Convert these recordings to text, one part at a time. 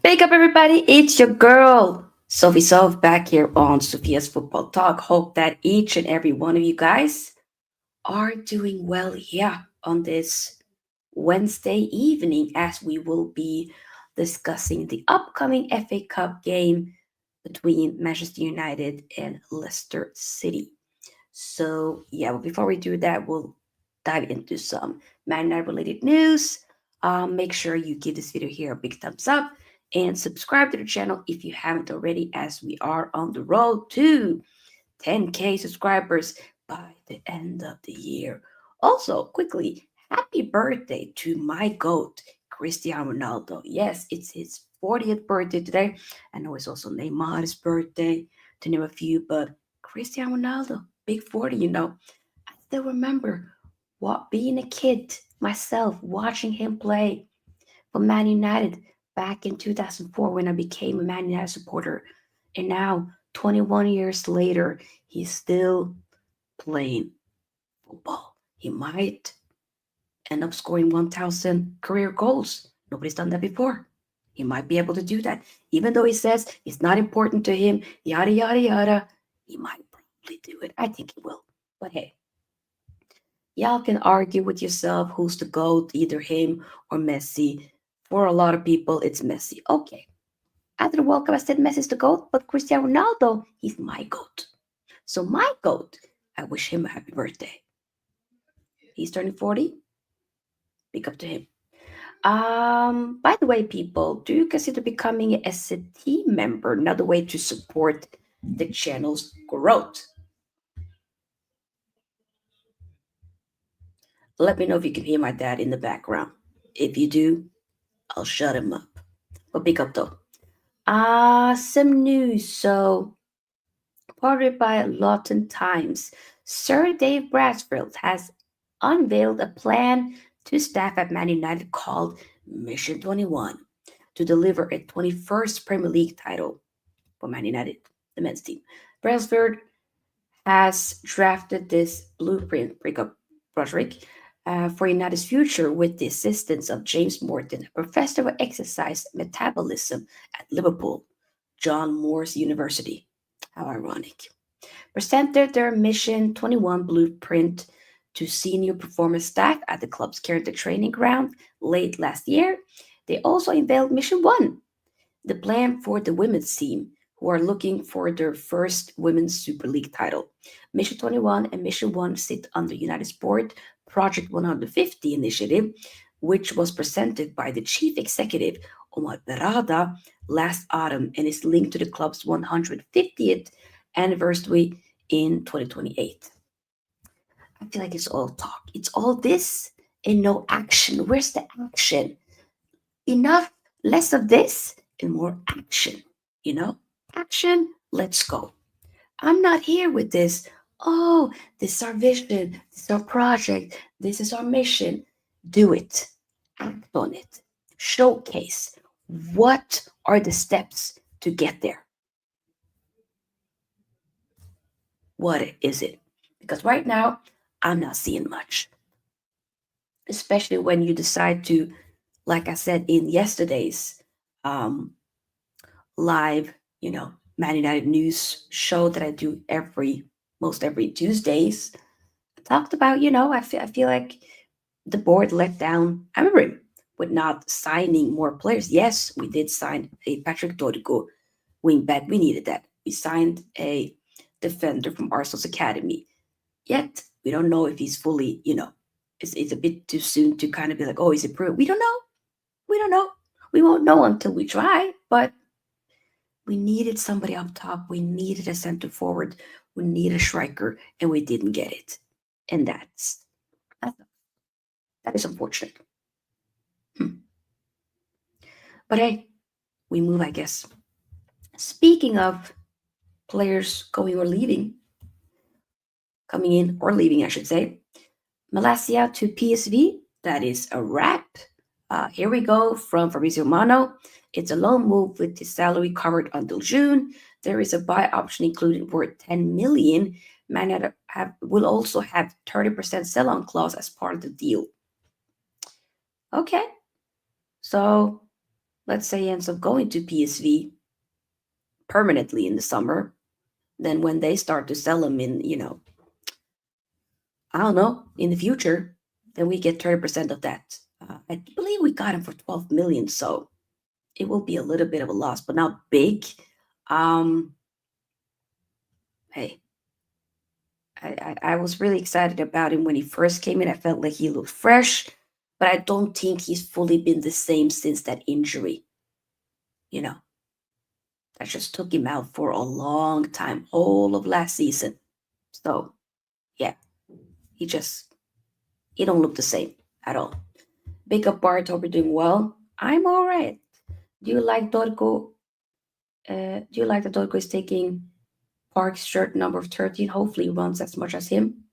Wake up, everybody. It's your girl, Sophie Soph, back here on Sophia's Football Talk. Hope that each and every one of you guys are doing well here on this Wednesday evening as we will be discussing the upcoming FA Cup game between Manchester United and Leicester City. But before we do that, we'll dive into some Man United related news. Make sure you give this video here a big thumbs up and subscribe to the channel if you haven't already, as we are on the road to 10K subscribers by the end of the year. Also, quickly, happy birthday to my GOAT, Cristiano Ronaldo. Yes, it's his 40th birthday today. I know it's also Neymar's birthday, to name a few, but Cristiano Ronaldo, big 40. I still remember what being a kid myself, watching him play for Man United back in 2004 when I became a Man United supporter. And now, 21 years later, he's still playing football. He might end up scoring 1,000 career goals. Nobody's done that before. He might be able to do that. Even though he says it's not important to him, yada, yada, yada, he might probably do it. I think he will. But hey, y'all can argue with yourself who's the GOAT, either him or Messi. For a lot of people, it's Messi. Okay. After the World Cup, I said Messi's the GOAT, but Cristiano Ronaldo, he's my GOAT. So my GOAT, I wish him a happy birthday. He's turning 40. Big up to him. By the way, people, do you consider becoming a SCT member another way to support the channel's growth? Let me know if you can hear my dad in the background. If you do, I'll shut him up. But big up though. Some news. So, reported by Lawton Times, Sir Dave Bradfield has unveiled a plan to staff at Man United called Mission 21 to deliver a 21st Premier League title for Man United, the men's team. Brailsford has drafted this blueprint, break up Broderick, for United's future with the assistance of James Morton, a professor of exercise metabolism at Liverpool, John Moores University. How ironic. Presented their Mission 21 blueprint to senior performance staff at the club's current training ground late last year. They also unveiled Mission 1, the plan for the women's team, who are looking for their first Women's Super League title. Mission 21 and Mission 1 sit under United Sport Project 150 initiative, which was presented by the chief executive, Omar Berrada, last autumn and is linked to the club's 150th anniversary in 2028. I feel like it's all talk. It's all this and no action. Where's the action? Enough, less of this and more action. Action, let's go. I'm not here with this. Oh, this is our vision. This is our project. This is our mission. Do it. Act on it. Showcase. What are the steps to get there? What is it? Because right now, I'm not seeing much. Especially when you decide to, like I said in yesterday's live, Man United news show that I do most every Tuesdays. I talked about, I feel like the board let down Amorim with not signing more players. Yes, we did sign a Patrick Dorgu wing back. We needed that. We signed a defender from Arsenal's academy. Yet we don't know if he's fully, it's a bit too soon to kind of be like, oh, he's improved. We don't know. We don't know. We won't know until we try, but we needed somebody up top. We needed a center forward. We needed a striker, and we didn't get it. And that is unfortunate. But hey, we move, I guess. Speaking of players going or leaving, coming in or leaving, I should say, Malacia to PSV, that is a wrap. Here we go from Fabrizio Romano. It's a loan move with the salary covered until June. There is a buy option included worth 10 million. Man United will also have 30% sell-on clause as part of the deal. Okay, so let's say he ends up going to PSV permanently in the summer, then when they start to sell him in, I don't know, in the future, then we get 30% of that. I believe we got him for 12 million, so it will be a little bit of a loss, but not big. Um, hey, I was really excited about him when he first came in. I felt like he looked fresh, but I don't think he's fully been the same since that injury. You know, that just took him out for a long time, all of last season. So yeah, he just he don't look the same at all. Big up Bart, hope you're doing well. I'm all right. Do you like Dorgu? Do you like that Dorgu is taking Park's shirt number 13? Hopefully, he runs as much as him.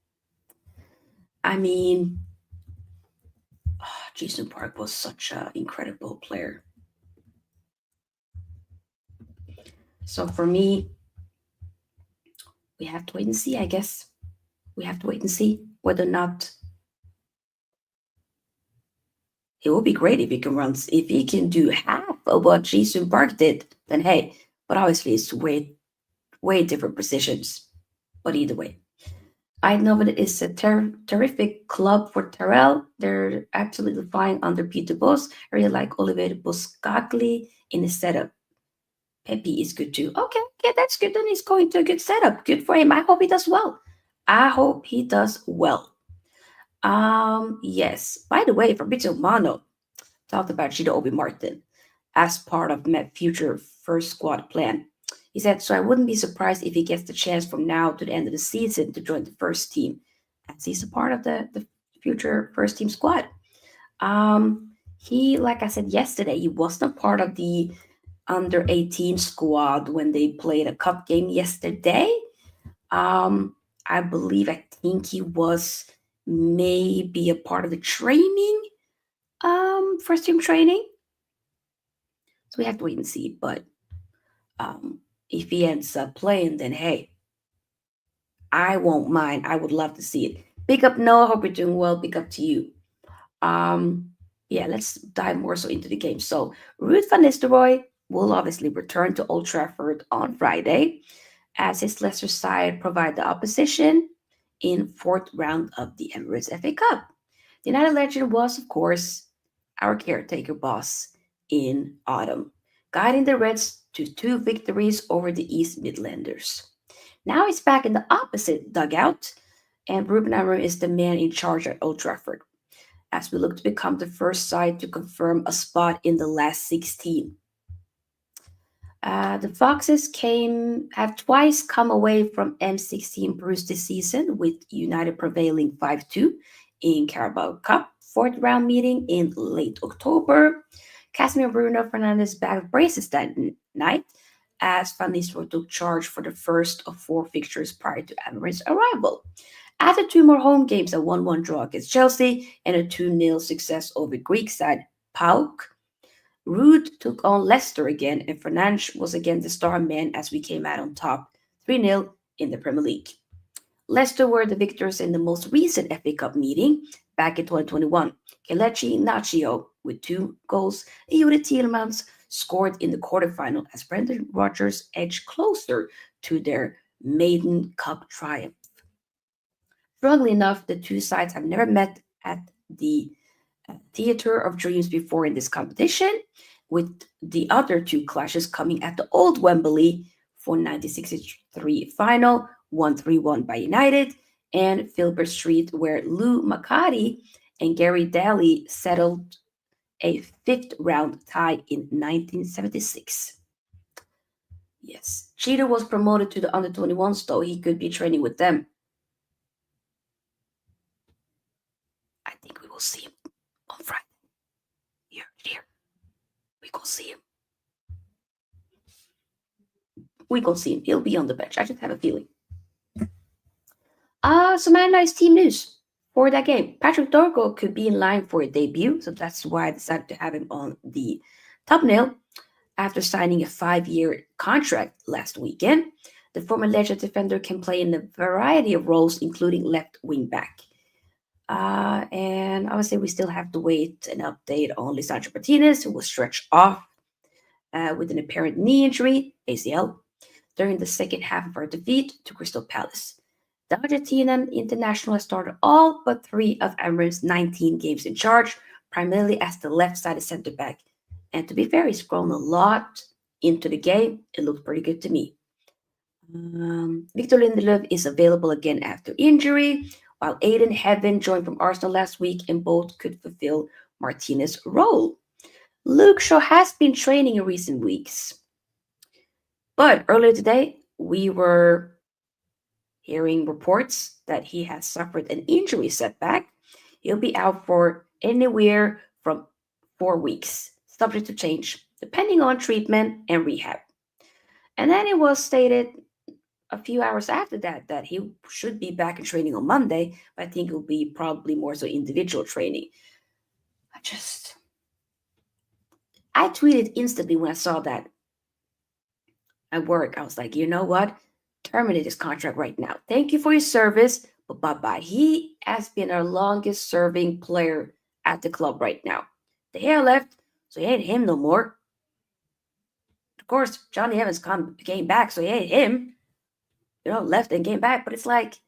I mean, Jason Park was such an incredible player. So for me, we have to wait and see. I guess we have to wait and see whether or not it would be great if he can run. If he can do half of what Jason Park did, then hey. But obviously, it's way different positions. But either way, I know that it's a terrific club for Terrell. They're absolutely fine under Peter Bosz. I really like Oliver Boscagli in the setup. Pepe is good too. Okay, yeah, that's good. Then he's going to a good setup. Good for him. I hope he does well. I hope he does well. Yes. By the way, Fabrizio Mano talked about Gino Obi Martin as part of Met future first squad plan. He said, so I wouldn't be surprised if he gets the chance from now to the end of the season to join the first team, as he's a part of the future first team squad. He, like I said yesterday, he wasn't part of the under 18 squad when they played a cup game yesterday. Um, I think he was maybe a part of the training, first team training. So we have to wait and see. But if he ends up playing, then hey, I won't mind. I would love to see it. Big up Noah. Hope you're doing well. Big up to you. Um, yeah, let's dive more so into the game. So Ruud van Nistelrooy will obviously return to Old Trafford on Friday as his Leicester side provide the opposition in fourth round of the Emirates FA Cup. The United legend was, of course, our caretaker boss in autumn, guiding the Reds to two victories over the East Midlanders. Now he's back in the opposite dugout, and Ruben Amorim is the man in charge at Old Trafford, as we look to become the first side to confirm a spot in the last 16. The Foxes have twice come away from M16 Bruce this season, with United prevailing 5-2 in Carabao Cup fourth round meeting in late October. Casemiro Bruno Fernandes bagged braces that night as Van Nistelrooy took charge for the first of four fixtures prior to Amorim's arrival. After two more home games, a 1-1 draw against Chelsea and a 2-0 success over Greek side PAOK, Ruud took on Leicester again, and Fernandes was again the star man as we came out on top 3-0 in the Premier League. Leicester were the victors in the most recent FA Cup meeting back in 2021. Kelechi Iheanacho with 2 goals, and Yuri Tielemans scored in the quarterfinal as Brendan Rodgers edged closer to their maiden cup triumph. Strangely enough, the two sides have never met at the Theatre of Dreams before in this competition, with the other two clashes coming at the old Wembley for 1963 final, won 3-1 by United, and Filbert Street, where Lou Macari and Gary Daly settled a fifth round tie in 1976. Yes, Cheetah was promoted to the under 21s, though he could be training with them. I think we will see him on Friday. Here. We go see him. We go see him. He'll be on the bench. I just have a feeling. Some nice team news for that game. Patrick Dorgu could be in line for a debut, so that's why I decided to have him on the thumbnail after signing a 5-year contract last weekend. The former legend defender can play in a variety of roles, including left wing back. And obviously, we still have to wait an update on Lisandro Martinez, who was stretched off with an apparent knee injury, ACL, during the second half of our defeat to Crystal Palace. The Argentinian international has started all but three of Amorim's 19 games in charge, primarily as the left-sided centre back. And to be fair, he's grown a lot into the game. It looks pretty good to me. Victor Lindelöf is available again after injury, while Aiden Heaven joined from Arsenal last week and both could fulfill Martinez's role. Luke Shaw has been training in recent weeks. But earlier today, we were hearing reports that he has suffered an injury setback. He'll be out for anywhere from 4 weeks, subject to change, depending on treatment and rehab. And then it was stated a few hours after that that he should be back in training on Monday, but I think it will be probably more so individual training. I tweeted instantly when I saw that at work. I was like, you know what? Terminate his contract right now. Thank you for your service, but bye-bye. He has been our longest serving player at the club right now. The hair left, so he ain't him no more. Of course, Johnny Evans came back, so he ain't him. Left and came back, but it's like,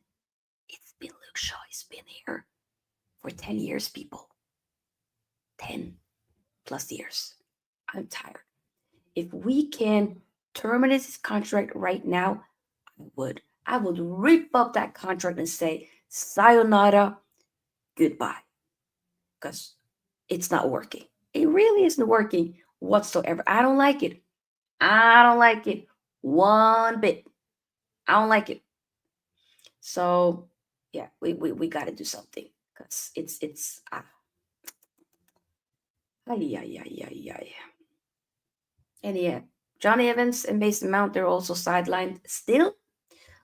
it's been Luke Shaw. He's been here for 10 years, people. 10 plus years. I'm tired. If we can terminate his contract right now, I would rip up that contract and say, sayonara, goodbye. Because it's not working. It really isn't working whatsoever. I don't like it. I don't like it one bit. I don't like it. So, yeah, we got to do something. Because it's ay, ay, ay, ay, ay. And yeah, Johnny Evans and Mason Mount, they're also sidelined still.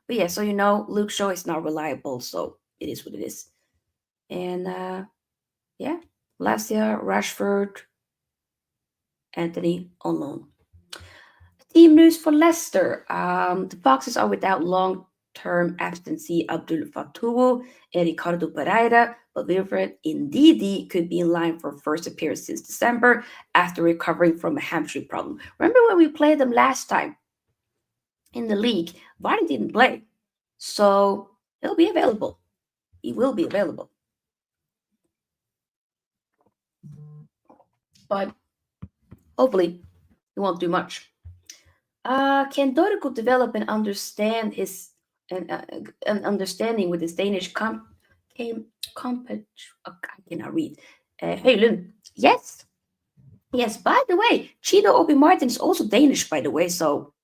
But yeah, so Luke Shaw is not reliable, so it is what it is. And yeah, Lasia, Rashford, Anthony on loan. Team news for Leicester. The Foxes are without long-term absentee Abdul Fatuhu and Ricardo Pereira, but Wilfred Ndidi could be in line for first appearance since December after recovering from a hamstring problem. Remember when we played them last time in the league? Vardy didn't play, so he'll be available. He will be available. But hopefully he won't do much. Can Dorgu develop and understand an understanding with his Danish I cannot read. Hojlund. Yes. By the way, Chido Obi Martin is also Danish, by the way. So,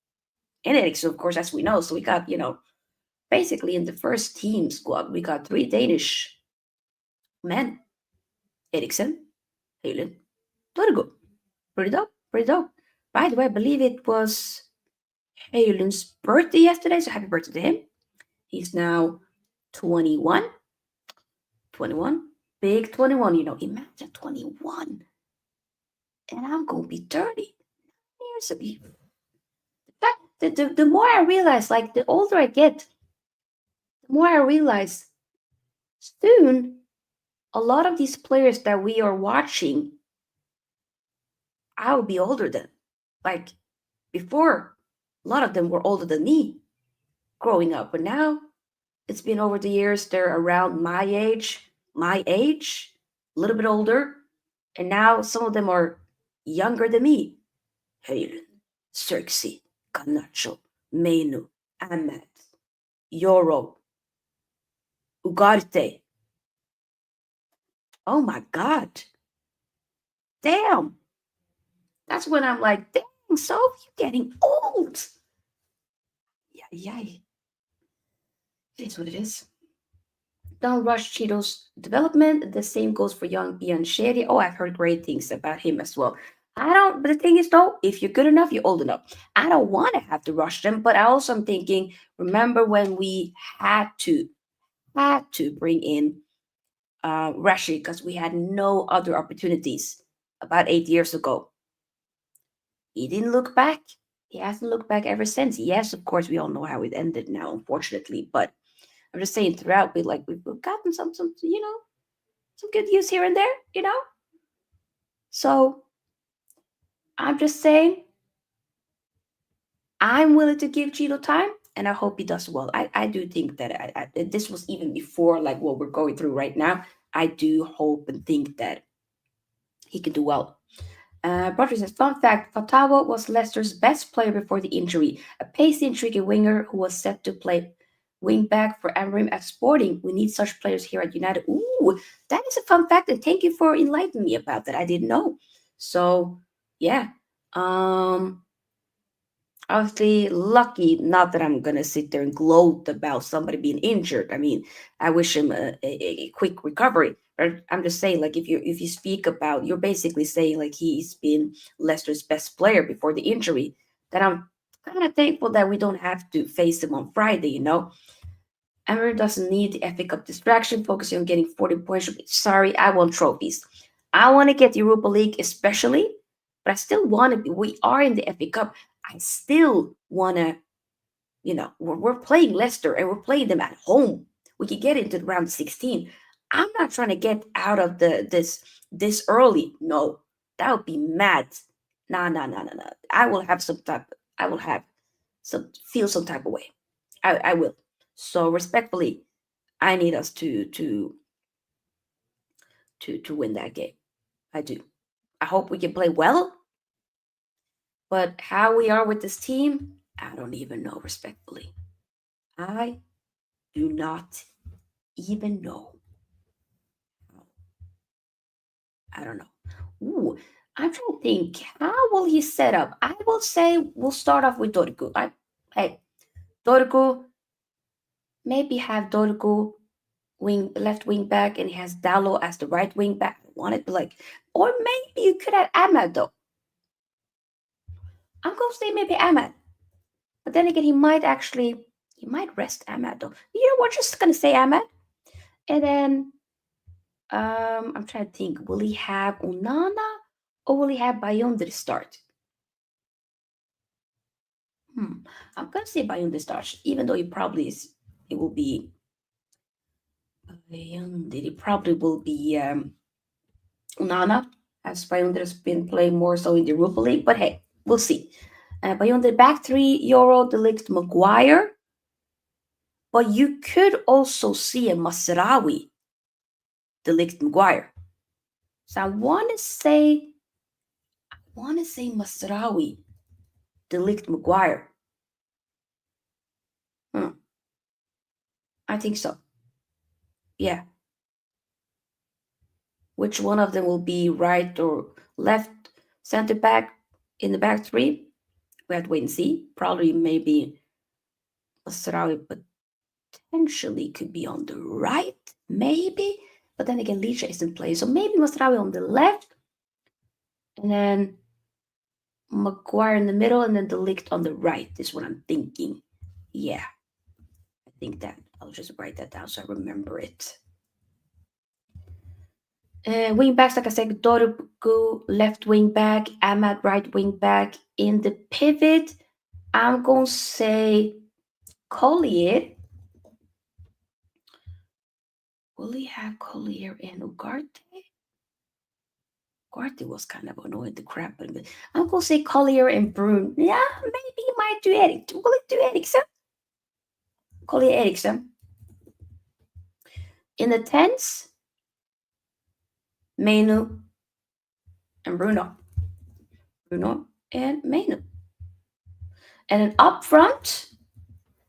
and Ericsson, of course, as we know. So we got basically in the first team squad, we got 3 Danish men: Ericsson, Hojlund, Dorgu. Pretty dope. By the way, I believe it was Hojlund's birthday yesterday, so happy birthday to him. He's now 21. 21. Big 21, imagine 21. And I'm going to be 30 years ago. The more I realize, like, the older I get, the more I realize soon a lot of these players that we are watching, I will be older than. Like, before, a lot of them were older than me growing up. But now, it's been over the years, they're around my age, a little bit older. And now some of them are younger than me. Hojlund, Zirkzee, Garnacho, Menu, Ahmed, Yoro, Ugarte. Oh my God. Damn. That's when I'm like, dang, Soph, you're getting old. Yeah. It is what it is. Don't rush Cheeto's development. The same goes for young Ian Sherry. Oh, I've heard great things about him as well. But the thing is though, if you're good enough, you're old enough. I don't want to have to rush them, but I also am thinking, remember when we had to bring in Rashid because we had no other opportunities about 8 years ago. He didn't look back. He hasn't looked back ever since. Yes, of course, we all know how it ended now, unfortunately, but I'm just saying throughout we've gotten some some good use here and there. So I'm just saying I'm willing to give Cheeto time, and I hope he does well. I do think that this was even before like what we're going through right now. I do hope and think that he can do well. Roger says, fun fact, Fatawa was Leicester's best player before the injury. A pacey and tricky winger who was set to play wing back for Amorim at Sporting. We need such players here at United. Ooh, that is a fun fact, and thank you for enlightening me about that. I didn't know. So, yeah. Um, Obviously lucky, not that I'm gonna sit there and gloat about somebody being injured. I mean, I wish him a quick recovery. But I'm just saying, like, if you speak about, you're basically saying like he's been Leicester's best player before the injury. That I'm kind of thankful that we don't have to face him on Friday. Emery doesn't need the FA Cup distraction, focusing on getting 40 points. Sorry, I want trophies. I want to get Europa League, especially, but I still want to be. We are in the FA Cup. I still want to, we're playing Leicester and we're playing them at home. We could get into the round 16. I'm not trying to get out of this early. No, that would be mad. Nah, nah, nah, nah, nah. I will have some type. I will have feel some type of way. I will. So respectfully, I need us to win that game. I do. I hope we can play well, but how we are with this team, I don't even know. Respectfully, I do not even know. I don't know. Ooh, I'm trying to think. How will he set up? I will say we'll start off with Dorgu. Hey, Dorgu. Maybe have Dorgu left wing back, and he has Dallo as the right wing back. I want it like, or maybe you could have Ahmad though. I'm gonna say maybe Ahmad, but then again, he might rest Ahmad though. We're just gonna say Ahmad, and then I'm trying to think. Will he have Onana or will he have Bayonde to start? I'm gonna say Bayonde to start, even though he probably is. It will be Bayonde. It probably will be Onana, as Bayonde has been playing more so in the Europa League. But hey, we'll see. Bayonde back three, Euro, Delict, Maguire. But you could also see a Mazraoui, Delict, Maguire. So I want to say Mazraoui, Delict, Maguire. Hmm, I think so. Yeah. Which one of them will be right or left center back in the back three? We have to wait and see. Probably maybe Mazraoui potentially could be on the right, maybe. But then again, Licha isn't playing. So maybe Mazraoui on the left, and then Maguire in the middle, and then the Ligt on the right is what I'm thinking. Yeah, I think that. I'll just write that down so I remember it. Wing backs, like I said, Dorgu left wing back, Ahmad right wing back. In the pivot, I'm going to say Collier. Will he have Collier and Ugarte? Ugarte was kind of annoying the crap, but I'm going to say Collier and Brune. Yeah, maybe he might do Eric. Will he do Eriksen? Collier Eriksen. In the tens, Menu and Bruno. Bruno and Menu. And then up front,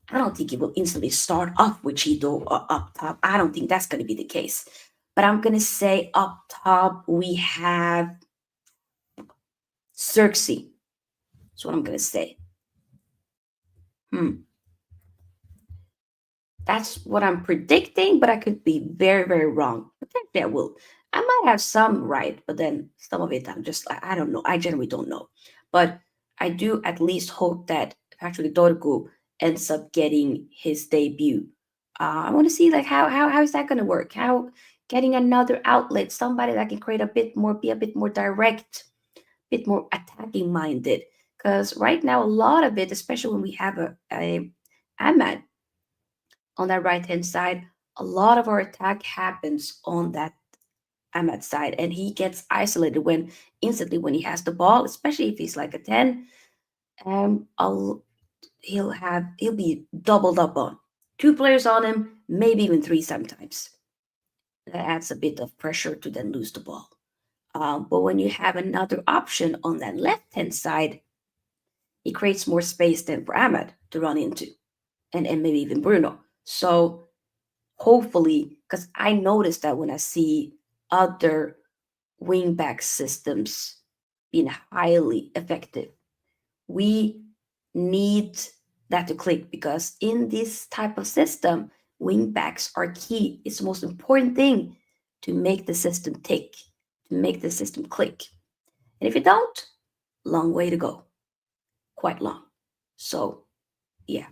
I don't think it will instantly start off with Cheeto up top. I don't think that's going to be the case. But I'm going to say up top, we have Zirkzee. That's what I'm going to say. That's what I'm predicting, but I could be very, very wrong. Potentially I will. I might have some right, but then some of it I don't know. I generally don't know. But I do at least hope that actually Dorgu ends up getting his debut. I want to see like how is that going to work? How getting another outlet, somebody that can create a bit more, be a bit more direct, bit more attacking minded. Because right now, a lot of it, especially when we have a Ahmad on that right hand side, a lot of our attack happens on that Ahmad side, and he gets isolated when instantly when he has the ball, especially if he's like a 10. he'll be doubled up on. 2 players on him, maybe even 3 sometimes. That adds a bit of pressure to then lose the ball. But when you have another option on that left hand side, it creates more space than for Ahmed to run into, and maybe even Bruno. So hopefully, because I noticed that when I see other wingback systems being highly effective, we need that to click because in this type of system, wingbacks are key. It's the most important thing to make the system tick, to make the system click. And if you don't, long way to go, quite long. So yeah,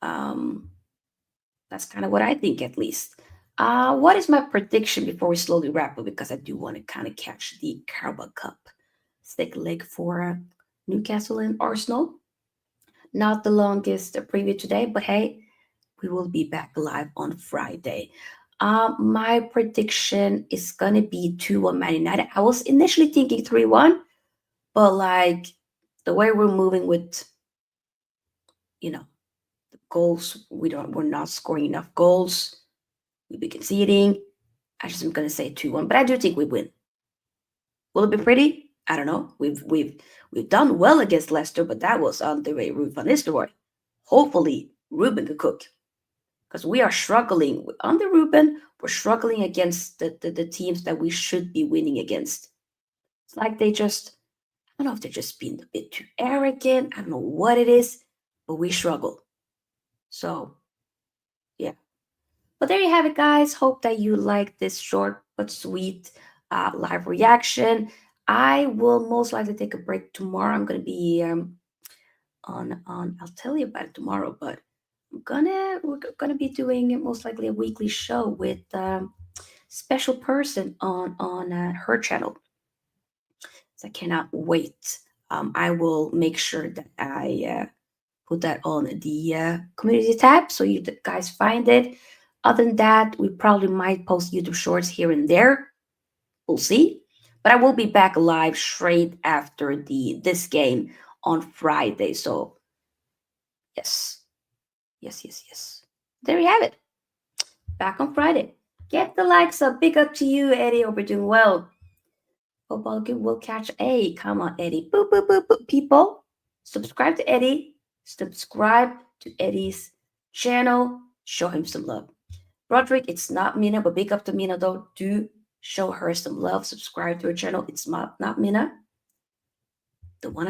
um, that's kind of what I think at least. What is my prediction before we slowly wrap up? Because I do want to kind of catch the Carabao Cup thick leg for Newcastle and Arsenal. Not the longest preview today, but hey, we will be back live on Friday. My prediction is gonna be 2-1 Man United. I was initially thinking 3-1, but like the way we're moving with, you know, the goals, we're not scoring enough goals. We'll be conceding. I just am gonna say 2-1, but I do think we win. Will it be pretty? I don't know. We've done well against Leicester, but that was on the way Ruud van Nistelrooy. Hopefully, Ruben could cook because we are struggling under Ruben. We're struggling against the teams that we should be winning against. It's like they just, I don't know if they're just being a bit too arrogant. I don't know what it is, but we struggle. So, yeah. But there you have it, guys. Hope that you like this short but sweet live reaction. I will most likely take a break tomorrow. I'm gonna be on. I'll tell you about it tomorrow, but we're gonna be doing most likely a weekly show with special person on her channel. So I cannot wait. I will make sure that I put that on the community tab so you guys find it. Other than that, we probably might post YouTube shorts here and there. We'll see. But I will be back live straight after this game on Friday. So yes. Yes. There you have it. Back on Friday. Get the likes up. Big up to you, Eddie. Hope you're doing well. Hope all good. We'll catch. Hey, come on, Eddie. Boop, boop, boop, boop. People, subscribe to Eddie. Subscribe to Eddie's channel. Show him some love. Roderick, it's not Mina, but big up to Mina though. Do show her some love. Subscribe to her channel. It's not Mina. The one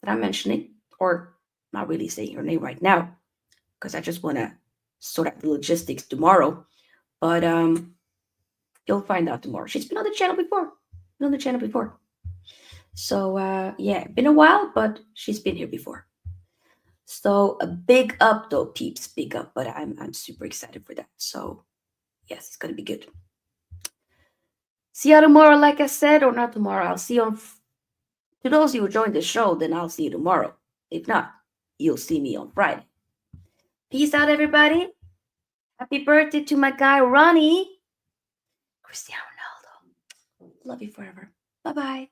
that I'm mentioning, or not really saying her name right now, because I just want to sort out the logistics tomorrow. But you'll find out tomorrow. She's been on the channel before. So yeah, been a while, but she's been here before. So a big up though, peeps, big up. But I'm super excited for that. So yes, it's gonna be good. See you tomorrow, like I said, or not tomorrow. I'll see you on. To those of you who joined the show, then I'll see you tomorrow. If not, you'll see me on Friday. Peace out, everybody. Happy birthday to my guy Ronnie. Cristiano Ronaldo. Love you forever. Bye-bye.